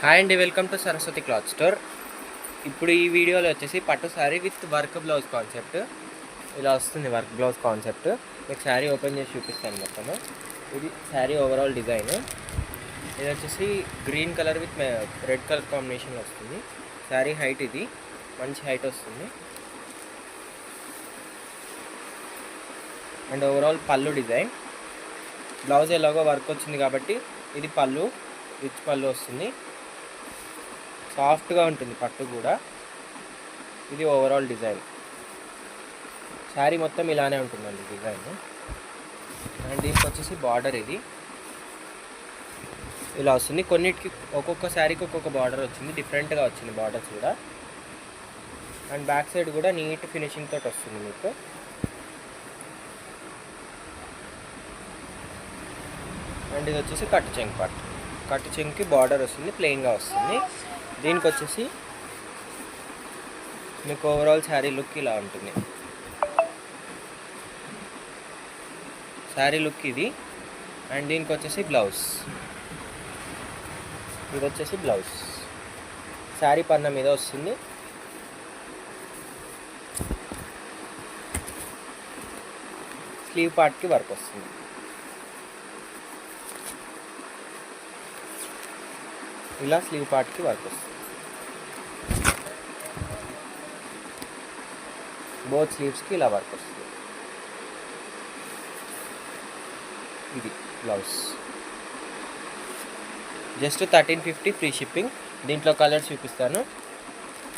Hi అండి, welcome to Saraswati cloth store. ఇప్పుడు ఈ వీడియోలో వచ్చేసి పట్టు sari with work blouse concept ఇలా వస్తుంది. వర్క్ బ్లౌజ్ కాన్సెప్ట్ మీకు శారీ ఓపెన్ చేసి చూపిస్తాను మొత్తము. ఇది శారీ ఓవరాల్ డిజైన్. ఇది వచ్చేసి green colour with red colour combination వస్తుంది. శారీ హైట్ ఇది మంచి హైట్ వస్తుంది. అండ్ ఓవరాల్ పళ్ళు డిజైన్, బ్లౌజ్ ఎలాగో వర్క్ వచ్చింది కాబట్టి ఇది పళ్ళు, రిచ్ పళ్ళు వస్తుంది. సాఫ్ట్గా ఉంటుంది పట్టు కూడా. ఇది ఓవరాల్ డిజైన్. శారీ మొత్తం ఇలానే ఉంటుందండి డిజైన్. అండ్ దీనికి వచ్చేసి బార్డర్ ఇది ఇలా వస్తుంది. కొన్నిటికి ఒక్కొక్క శారీకి ఒక్కొక్క బార్డర్ వచ్చింది, డిఫరెంట్గా వచ్చింది బార్డర్స్ కూడా. అండ్ బ్యాక్ సైడ్ కూడా నీట్ ఫినిషింగ్ తోటి వస్తుంది మీకు. అండ్ ఇది వచ్చేసి కట్టు చెంగు పట్టు. కట్టు చెంగుకి బార్డర్ వస్తుంది, ప్లెయిన్గా వస్తుంది. దీనికి వచ్చేసి మీకు ఓవరాల్ శారీ లుక్ ఇలా ఉంటుంది. శారీ లుక్ ఇది. అండ్ దీనికి వచ్చేసి బ్లౌజ్, ఇది వచ్చేసి బ్లౌజ్ శారీ పన్న మీద వస్తుంది. స్లీవ్ పార్ట్కి వర్క్ వస్తుంది. ఇలా స్లీవ్ పార్ట్కి వర్క్ వస్తుంది. బోత్ స్లీవ్స్కి ఇలా వర్క్ వస్తుంది. ఇది బ్లౌజ్. Just 1350 free shipping. దీంట్లో కలర్స్ చూపిస్తాను.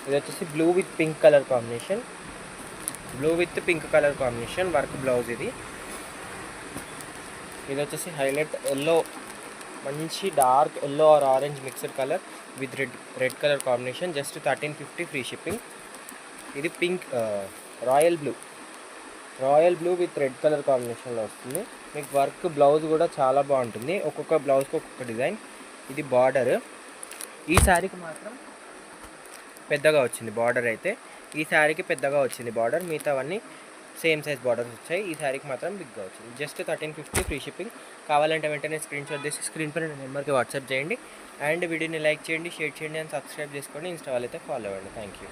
ఇది వచ్చేసి blue with pink colour combination, blue with pink colour combination work blouse ఇది. ఇది వచ్చేసి హైలైట్ ఎల్లో, మంచి dark yellow or orange mixed colour with red colour combination. Just 1350 free shipping. ఇది pink royal blue with red colour కాంబినేషన్లో వస్తుంది. మీకు work blouse కూడా చాలా బాగుంటుంది. ఒక్కొక్క బ్లౌజ్కి ఒక్కొక్క డిజైన్. ఇది బార్డర్. ఈ శారీకి మాత్రం పెద్దగా వచ్చింది బార్డర్. అయితే ఈ శారీకి పెద్దగా వచ్చింది బార్డర్, మిగతావన్నీ సేమ్ సైజ్ బార్డర్స్ వచ్చాయి. ఈ శారీకి మాత్రం బిగ్గా వచ్చింది. Just 1350 free shipping. కావాలంటే వెంటనే స్క్రీన్ షాట్ చేసి స్క్రీన్ పైన నెంబర్కి వాట్సాప్ చేయండి. అండ్ వీడియోని లైక్ చేయండి, షేర్ చేయండి అండ్ సబ్స్క్రైబ్ చేసుకోండి. ఇన్స్టా అయితే ఫాలో అవ్వండి. Thank you.